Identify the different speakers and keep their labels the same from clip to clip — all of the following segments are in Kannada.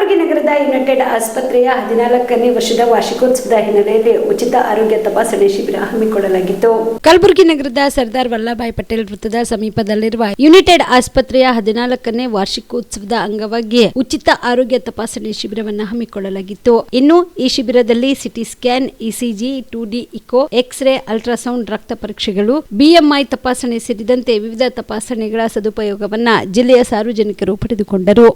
Speaker 1: ಕಲಬುರಗಿ ನಗರದ ಯುನೈಟೆಡ್ ಆಸ್ಪತ್ರೆಯ 14ನೇ ವರ್ಷದ ವಾರ್ಷಿಕೋತ್ಸವದ ಹಿನ್ನೆಲೆಯಲ್ಲಿ ಉಚಿತ ಆರೋಗ್ಯ ತಪಾಸಣೆ ಶಿಬಿರ ಹಮ್ಮಿಕೊಳ್ಳಲಾಗಿತ್ತು. ಕಲಬುರಗಿ ನಗರದ ಸರ್ದಾರ್ ವಲ್ಲಭಾಯ್ ಪಟೇಲ್ ವೃತ್ತದ ಸಮೀಪದಲ್ಲಿರುವ ಯುನೈಟೆಡ್ ಆಸ್ಪತ್ರೆಯ 14ನೇ ವಾರ್ಷಿಕೋತ್ಸವದ ಅಂಗವಾಗಿ ಉಚಿತ ಆರೋಗ್ಯ ತಪಾಸಣೆ ಶಿಬಿರವನ್ನು ಹಮ್ಮಿಕೊಳ್ಳಲಾಗಿತ್ತು. ಇನ್ನು ಈ ಶಿಬಿರದಲ್ಲಿ CT scan, ECG, 2D echo, x ray, ultrasound, ರಕ್ತ ಪರೀಕ್ಷೆಗಳು, ಬಿಎಂಐ ತಪಾಸಣೆ ಸೇರಿದಂತೆ ವಿವಿಧ ತಪಾಸಣೆಗಳ ಸದುಪಯೋಗವನ್ನ ಜಿಲ್ಲೆಯ ಸಾರ್ವಜನಿಕರು ಪಡೆದುಕೊಂಡರು.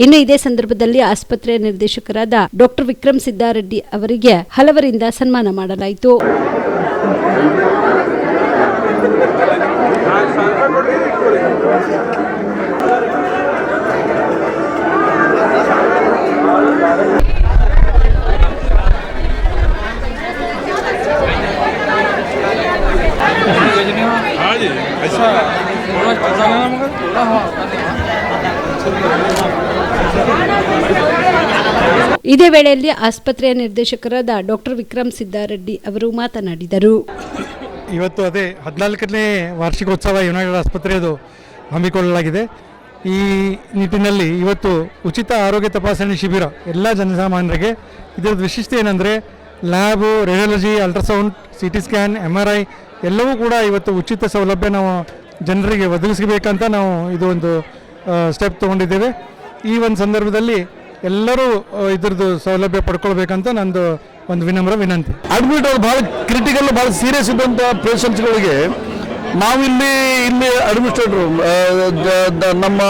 Speaker 1: ಇನ್ನು ಇದೇ ಸಂದರ್ಭದಲ್ಲಿ ಆಸ್ಪತ್ರೆಯ ನಿರ್ದೇಶಕರಾದ ಡಾಕ್ಟರ್ ವಿಕ್ರಮ್ ಸಿದ್ದಾರೆಡ್ಡಿ ಅವರಿಗೆ ಹಲವರಿಂದ ಸನ್ಮಾನ ಮಾಡಲಾಯಿತು. ಇದೇ ವೇಳೆಯಲ್ಲಿ ಆಸ್ಪತ್ರೆಯ ನಿರ್ದೇಶಕರಾದ ಡಾಕ್ಟರ್ ವಿಕ್ರಮ್ ಸಿದ್ದಾರೆಡ್ಡಿ ಅವರು ಮಾತನಾಡಿದರು.
Speaker 2: ಇವತ್ತು ಅದೇ 14ನೇ ವಾರ್ಷಿಕೋತ್ಸವ ಯುನೈಟೆಡ್ ಆಸ್ಪತ್ರೆಯದು ಹಮ್ಮಿಕೊಳ್ಳಲಾಗಿದೆ. ಈ ನಿಟ್ಟಿನಲ್ಲಿ ಇವತ್ತು ಉಚಿತ ಆರೋಗ್ಯ ತಪಾಸಣೆ ಶಿಬಿರ ಎಲ್ಲ ಜನಸಾಮಾನ್ಯರಿಗೆ. ಇದರ ವಿಶಿಷ್ಟತೆ ಏನಂದರೆ lab, radiology, ultrasound, CT scan, MRI ಎಲ್ಲವೂ ಕೂಡ ಇವತ್ತು ಉಚಿತ ಸೌಲಭ್ಯ ನಾವು ಜನರಿಗೆ ಒದಗಿಸಬೇಕಂತ ನಾವು ಇದು ಒಂದು ಸ್ಟೆಪ್ ತೊಗೊಂಡಿದ್ದೇವೆ. ಈ ಒಂದು ಸಂದರ್ಭದಲ್ಲಿ ಎಲ್ಲರೂ ಇದ್ರದ್ದು ಸೌಲಭ್ಯ ಪಡ್ಕೊಳ್ಬೇಕಂತ ನಂದು ಒಂದು ವಿನಮ್ರ ವಿನಂತಿ.
Speaker 3: ಅಡ್ಮಿಟ್ ಅವ್ರು ಭಾಳ ಕ್ರಿಟಿಕಲ್, ಭಾಳ ಸೀರಿಯಸ್ ಇದ್ದಂಥ ಪೇಷಂಟ್ಸ್ಗಳಿಗೆ ನಾವಿಲ್ಲಿ ಅಡ್ಮಿನಿಸ್ಟ್ರೇಟ್ರು ನಮ್ಮ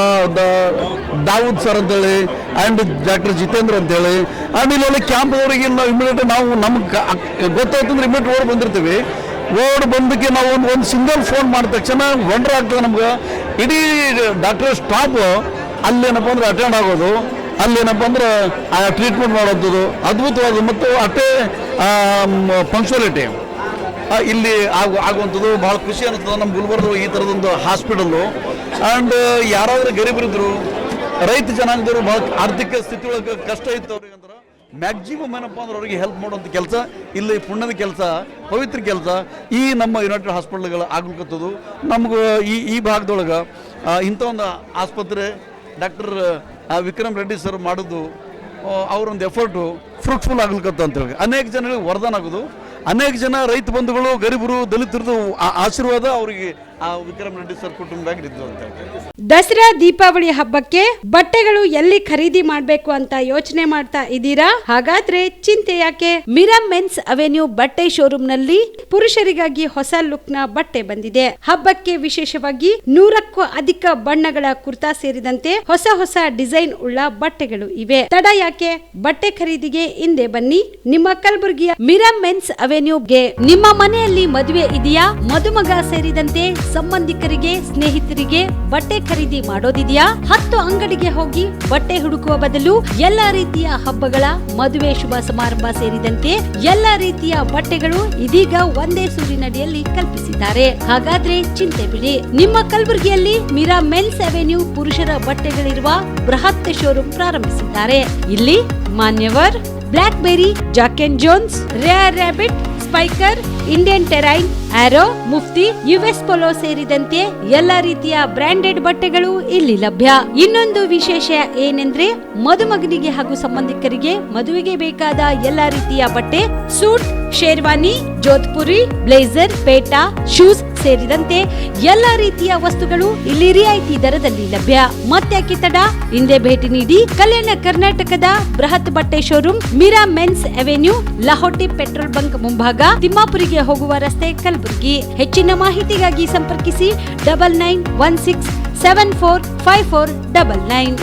Speaker 3: ದಾವೂದ್ ಸರ್ ಅಂತೇಳಿ ಆ್ಯಂಡ್ ಡಾಕ್ಟರ್ ಜಿತೇಂದ್ರ ಅಂತೇಳಿ ಆಮೇಲೆ ಅಲ್ಲಿ ಕ್ಯಾಂಪ್ದವರಿಗೆ ನಾವು ಇಮಿಡಿಯೇಟ್ ನಾವು ನಮ್ಗೆ ಗೊತ್ತಾಯ್ತಂದ್ರೆ ಇಮಿಡಿಯೇಟ್ ಓಡ್ ಬಂದಿರ್ತೀವಿ. ಓಡ್ ಬಂದಕ್ಕೆ ನಾವು ಒಂದು ಸಿಂಗಲ್ ಫೋನ್ ಮಾಡಿದ ತಕ್ಷಣ ವಂಡರ್ ಆಗ್ತದೆ ನಮ್ಗೆ. ಇಡೀ ಡಾಕ್ಟರ್ ಸ್ಟಾಫ್ ಅಲ್ಲೇನಪ್ಪ ಅಂದ್ರೆ ಅಟೆಂಡ್ ಆಗೋದು, ಅಲ್ಲೇನಪ್ಪ ಅಂದ್ರೆ ಆ ಟ್ರೀಟ್ಮೆಂಟ್ ಮಾಡೋದು ಅದ್ಭುತವಾದ ಮತ್ತು ಅಷ್ಟೇ ಪಂಕ್ಚುಯಾಲಿಟಿ ಇಲ್ಲಿ ಆಗುವಂಥದ್ದು ಭಾಳ ಖುಷಿ ಅನ್ನಿಸ್ತದೆ. ನಮ್ಮ ಗುಲ್ಬರ್ಗ ಈ ಥರದೊಂದು ಹಾಸ್ಪಿಟಲ್ಲು ಆ್ಯಂಡ್ ಯಾರಾದರೂ ಗರೀಬರಿದ್ರು, ರೈತ ಜನಾಂಗದವರು ಭಾಳ ಆರ್ಥಿಕ ಸ್ಥಿತಿ ಒಳಗೆ ಕಷ್ಟ ಇತ್ತು ಅವ್ರಿಗೆ ಅಂದ್ರೆ ಮ್ಯಾಕ್ಸಿಮಮ್ ಏನಪ್ಪ ಅಂದ್ರೆ ಅವ್ರಿಗೆ ಹೆಲ್ಪ್ ಮಾಡುವಂಥ ಕೆಲಸ ಇಲ್ಲಿ ಪುಣ್ಯದ ಕೆಲಸ, ಪವಿತ್ರ ಕೆಲಸ ಈ ನಮ್ಮ ಯುನೈಟೆಡ್ ಹಾಸ್ಪಿಟಲ್ಗಳು ಆಗ್ಲಿಕ್ಕತ್ತದು. ನಮಗೂ ಈ ಭಾಗದೊಳಗೆ ಇಂಥ ಒಂದು ಆಸ್ಪತ್ರೆ ಡಾಕ್ಟರ್ ವಿಕ್ರಮ್ ರೆಡ್ಡಿ ಸರ್ ಮಾಡೋದು ಅವರೊಂದು ಎಫರ್ಟು ಫ್ರೂಟ್ಫುಲ್ ಆಗ್ಲಿಕ್ಕತ್ತ ಅಂತೇಳಿ ಅನೇಕ ಜನರಿಗೆ ವರದಾನ ಆಗೋದು. ಅನೇಕ ಜನ ರೈತ ಬಂಧುಗಳು, ಗರೀಬರು, ದಲಿತರದು ಆಶೀರ್ವಾದ ಅವರಿಗೆ ಆ ವಿಕ್ರಮ್ ರೆಡ್ಡಿ ಸರ್ ಕುಟುಂಬದಾಗಿದ್ದು ಅಂತ ಹೇಳಿ.
Speaker 1: ದಸರಾ, ದೀಪಾವಳಿ ಹಬ್ಬಕ್ಕೆ ಬಟ್ಟೆಗಳು ಎಲ್ಲಿ ಖರೀದಿ ಮಾಡಬೇಕು ಅಂತ ಯೋಚನೆ ಮಾಡ್ತಾ ಇದ್ದೀರಾ? ಹಾಗಾದ್ರೆ ಚಿಂತೆ ಯಾಕೆ? ಮಿರಾ ಮೆನ್ಸ್ ಅವೆನ್ಯೂ ಬಟ್ಟೆ ಶೋರೂಮ್ ನಲ್ಲಿ ಪುರುಷರಿಗಾಗಿ ಹೊಸ ಲುಕ್ ನ ಬಟ್ಟೆ ಬಂದಿದೆ. ಹಬ್ಬಕ್ಕೆ ವಿಶೇಷವಾಗಿ 100ಕ್ಕೂ ಅಧಿಕ ಬಣ್ಣಗಳ ಕುರ್ತಾ ಸೇರಿದಂತೆ ಹೊಸ ಹೊಸ ಡಿಸೈನ್ ಉಳ್ಳ ಬಟ್ಟೆಗಳು ಇವೆ. ತಡ ಯಾಕೆ? ಬಟ್ಟೆ ಖರೀದಿಗೆ ಹಿಂದೆ ಬನ್ನಿ. ನಿಮ್ಮ ಕಲಬುರಗಿಯ ಮಿರಾ ಮೆನ್ಸ್ ಅವೆನ್ಯೂಗೆ. ನಿಮ್ಮ ಮನೆಯಲ್ಲಿ ಮದುವೆ ಇದೆಯಾ? ಮದುಮಗ ಸೇರಿದಂತೆ ಸಂಬಂಧಿಕರಿಗೆ, ಸ್ನೇಹಿತರಿಗೆ ಬಟ್ಟೆ ಖರೀದಿ ಮಾಡೋದಿದೆಯಾ? 10 ಅಂಗಡಿಗೆ ಹೋಗಿ ಬಟ್ಟೆ ಹುಡುಕುವ ಬದಲು ಎಲ್ಲಾ ರೀತಿಯ ಹಬ್ಬಗಳ, ಮದುವೆ, ಶುಭ ಸಮಾರಂಭ ಸೇರಿದಂತೆ ಎಲ್ಲಾ ರೀತಿಯ ಬಟ್ಟೆಗಳು ಇದೀಗ ಒಂದೇ ಸೂರಿನಡಿಯಲ್ಲಿ ಕಲ್ಪಿಸಿದ್ದಾರೆ. ಹಾಗಾದ್ರೆ ಚಿಂತೆ ಬಿಡಿ. ನಿಮ್ಮ ಕಲಬುರಗಿಯಲ್ಲಿ ಮಿರಾ ಮೆನ್ಸ್ ಅವೆನ್ಯೂ ಪುರುಷರ ಬಟ್ಟೆಗಳಿರುವ ಬೃಹತ್ ಶೋರೂಮ್ ಪ್ರಾರಂಭಿಸಿದ್ದಾರೆ. ಇಲ್ಲಿ Manyavar, Blackberry, Jack and Jones, Rare Rabbit, Spykar, Indian Terrain, Arrow, Mufti, US Polo ಸೇರಿದಂತೆ ಎಲ್ಲಾ ರೀತಿಯ ಬ್ರಾಂಡೆಡ್ ಬಟ್ಟೆಗಳು ಇಲ್ಲಿ ಲಭ್ಯ. ಇನ್ನೊಂದು ವಿಶೇಷ ಏನೆಂದ್ರೆ ಮದುಮಗನಿಗೆ ಹಾಗೂ ಸಂಬಂಧಿಕರಿಗೆ ಮದುವೆಗೆ ಬೇಕಾದ ಎಲ್ಲಾ ರೀತಿಯ ಬಟ್ಟೆ, ಸೂಟ್, ಶೇರ್ವಾನಿ, ಜೋಧ್ಪುರಿ, ಬ್ಲೇಸರ್, ಪೇಟಾ, ಶೂಸ್ ಸೇರಿದಂತೆ ಎಲ್ಲಾ ರೀತಿಯ ವಸ್ತುಗಳು ಇಲ್ಲಿ ರಿಯಾಯಿತಿ ದರದಲ್ಲಿ ಲಭ್ಯ. ಮತ್ತ್ಯಾಕೆ ತಡ? ಹಿಂದೆ ಭೇಟಿ ನೀಡಿ. ಕಲ್ಯಾಣ ಕರ್ನಾಟಕದ ಬೃಹತ್ ಬಟ್ಟೆ showroom Mira men's avenue, Lahoti petrol bunk ಮುಂಭಾಗ, ತಿಮ್ಮಾಪುರಿಗೆ ಹೋಗುವ ರಸ್ತೆ, ಕಲಬುರಗಿ. ಹೆಚ್ಚಿನ ಮಾಹಿತಿಗಾಗಿ ಸಂಪರ್ಕಿಸಿ 9916745499.